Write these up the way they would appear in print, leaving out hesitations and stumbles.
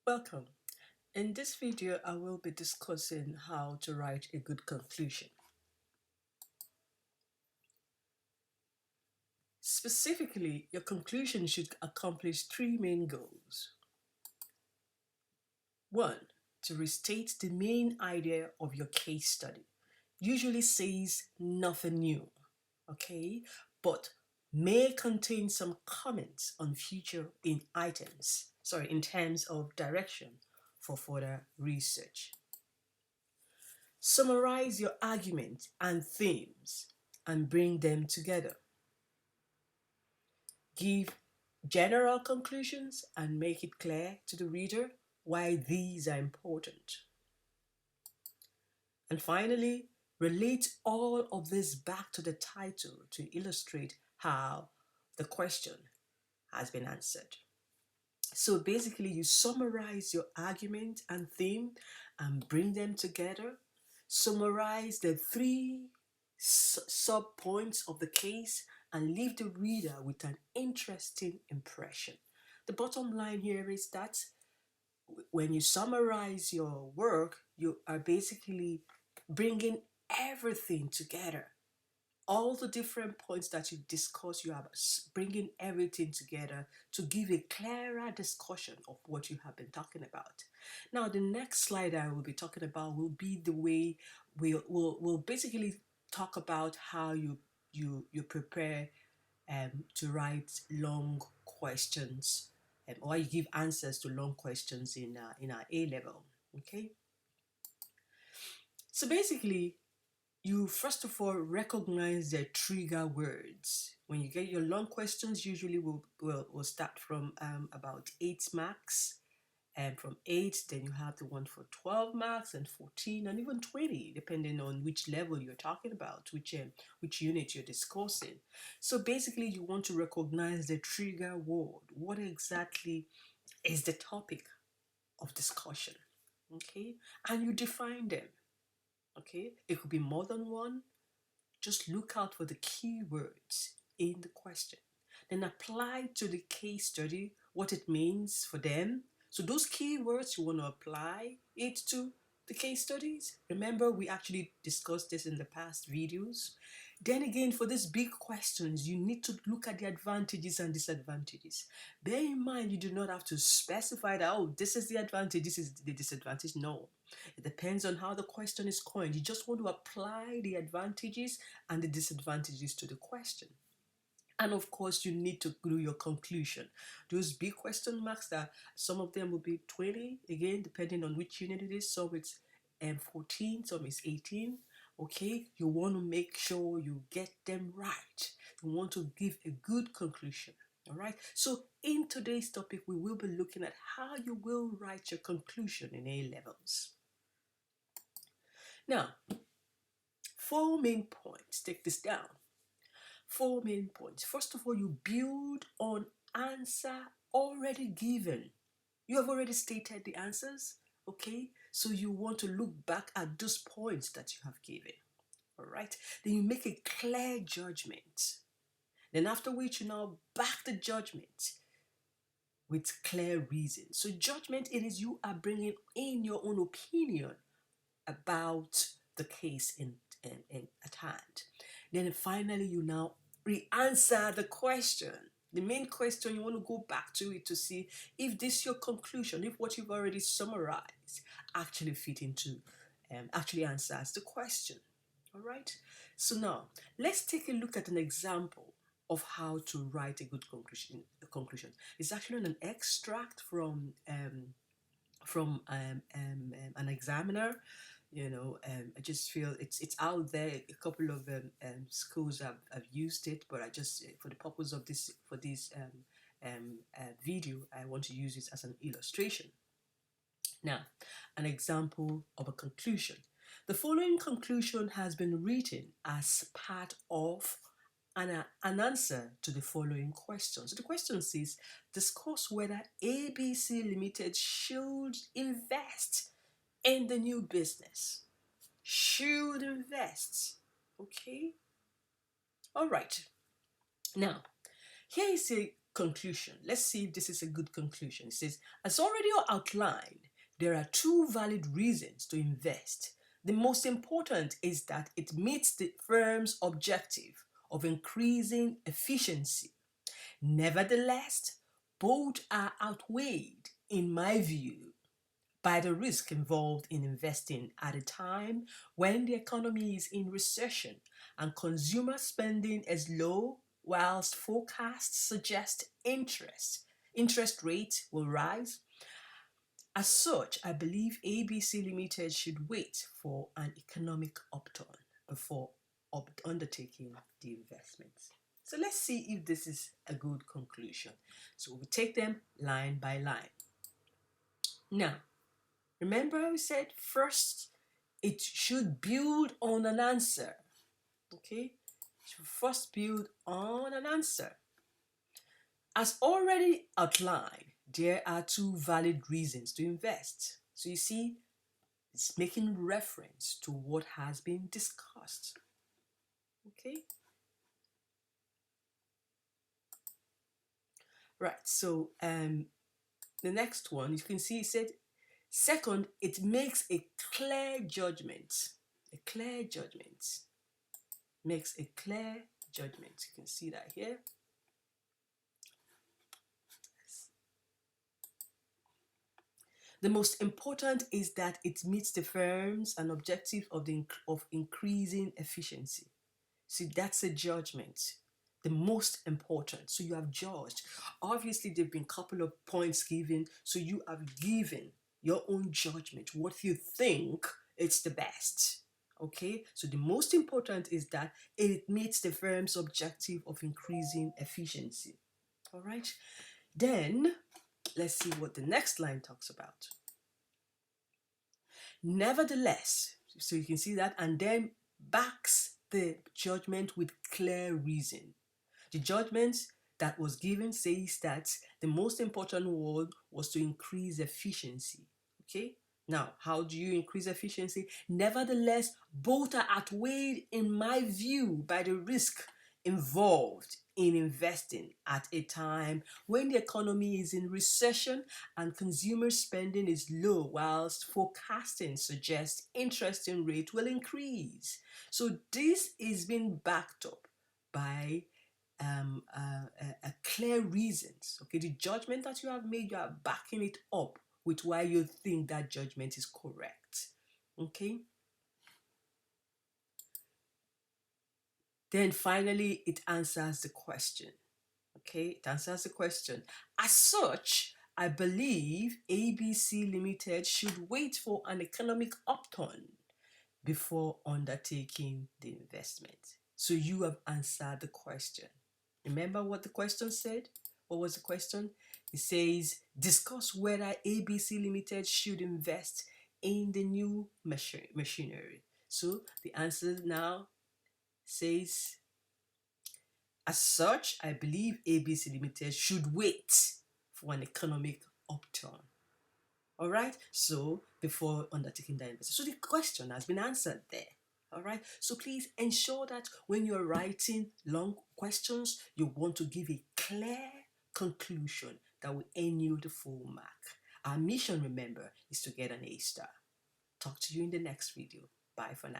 Welcome. In this video, I will be discussing how to write a good conclusion. Specifically, your conclusion should accomplish three main goals. One, to restate the main idea of your case study. Usually says nothing new, okay? But may contain some comments on future in terms of direction for further research. Summarize your argument and themes and bring them together. Give general conclusions and make it clear to the reader why these are important. And finally, relate all of this back to the title to illustrate how the question has been answered. So basically, you summarize your argument and theme and bring them together. Summarize the three sub points of the case and leave the reader with an interesting impression. The bottom line here is that when you summarize your work, you are basically bringing everything together. All the different points that you discuss, you are bringing everything together to give a clearer discussion of what you have been talking about. Now, the next slide I will be talking about will be the way we'll basically talk about how you prepare to write long questions, or you give answers to long questions in our A level. Okay, so basically, you first of all recognize the trigger words. When you get your long questions, usually we'll start from about 8 marks, and from 8 then you have the one for 12 marks and 14 and even 20, depending on which level you're talking about, which unit you're discussing. So basically, you want to recognize the trigger word. What exactly is the topic of discussion? Okay, and you define them. Okay, it could be more than one. Just look out for the keywords in the question. Then apply to the case study what it means for them. So those keywords, you want to apply it to the case studies. Remember, we actually discussed this in the past videos. Then again, for these big questions, you need to look at the advantages and disadvantages. Bear in mind, you do not have to specify that, oh, this is the advantage, this is the disadvantage. No, it depends on how the question is coined. You just want to apply the advantages and the disadvantages to the question. And of course, you need to do your conclusion. Those big question marks, that some of them will be 20, again, depending on which unit it is. Some it's 14, some it's 18. Okay, you want to make sure you get them right. You want to give a good conclusion. All right, so in today's topic, we will be looking at how you will write your conclusion in A levels. Now, 4 main points. Take this down. 4 main points. First of all, you build on answer already given. You have already stated the answers, okay? So you want to look back at those points that you have given, all right? Then you make a clear judgment. Then after which you now back the judgment with clear reason. So judgment, it is you are bringing in your own opinion about the case at hand. Then finally, you now re-answer the question. The main question, you want to go back to it to see if this your conclusion, if what you've already summarized actually fit into, actually answers the question. All right. So now let's take a look at an example of how to write a good conclusion. It's actually an extract from an examiner. I just feel it's out there. A couple of schools have used it, but I just, for the purpose of this video, I want to use it as an illustration. Now, an example of a conclusion. The following conclusion has been written as part of an answer to the following question. So the question says, discuss whether ABC Limited should invest in the new business. Should invest. Okay? All right. Now, here is a conclusion. Let's see if this is a good conclusion. It says, as already outlined, there are two valid reasons to invest. The most important is that it meets the firm's objective of increasing efficiency. Nevertheless, both are outweighed, in my view, by the risk involved in investing at a time when the economy is in recession and consumer spending is low, whilst forecasts suggest interest rates will rise. As such, I believe ABC Limited should wait for an economic upturn before undertaking the investments. So let's see if this is a good conclusion. So we take them line by line. Now, remember we said first it should build on an answer. Okay? It should first build on an answer. As already outlined, there are two valid reasons to invest. So you see, it's making reference to what has been discussed. Okay? Right, so the next one, you can see it said, second, it makes a clear judgment. A clear judgment. Makes a clear judgment. You can see that here. The most important is that it meets the firms and objective of increasing efficiency. See, that's a judgment. The most important. So you have judged. Obviously, there have been a couple of points given. So you have given your own judgment, what you think it's the best. Okay, so the most important is that it meets the firm's objective of increasing efficiency. All right, then let's see what the next line talks about. Nevertheless, so you can see that, and then backs the judgment with clear reason. The judgment that was given says that the most important word was to increase efficiency. Okay? Now, how do you increase efficiency? Nevertheless, both are outweighed, in my view, by the risk involved in investing at a time when the economy is in recession and consumer spending is low, whilst forecasting suggests interest rate will increase. So this is being backed up by a clear reasons. Okay, the judgment that you have made, you are backing it up with why you think that judgment is correct. Okay. Then finally, it answers the question. Okay, it answers the question. As such, I believe ABC Limited should wait for an economic upturn before undertaking the investment. So you have answered the question. Remember what the question said? What was the question? It says, discuss whether ABC Limited should invest in the new machinery. So the answer now says, as such, I believe ABC Limited should wait for an economic upturn. All right, so before undertaking that investment. So the question has been answered there. All right, so please ensure that when you're writing long questions, you want to give a clear conclusion that will earn you the full mark. Our mission, remember, is to get an A star. Talk to you in the next video. Bye for now.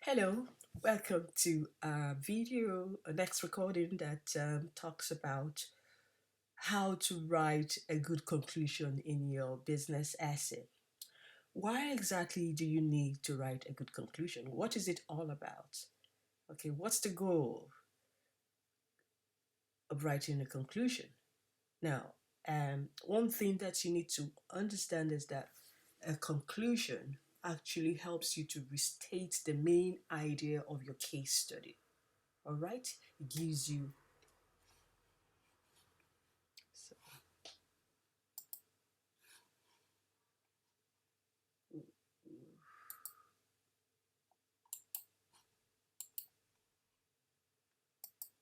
Hello, welcome to a video, a next recording that talks about how to write a good conclusion in your business essay. Why exactly do you need to write a good conclusion? What is it all about? Okay, what's the goal of writing a conclusion? Now, one thing that you need to understand is that a conclusion actually helps you to restate the main idea of your case study. All right, it gives you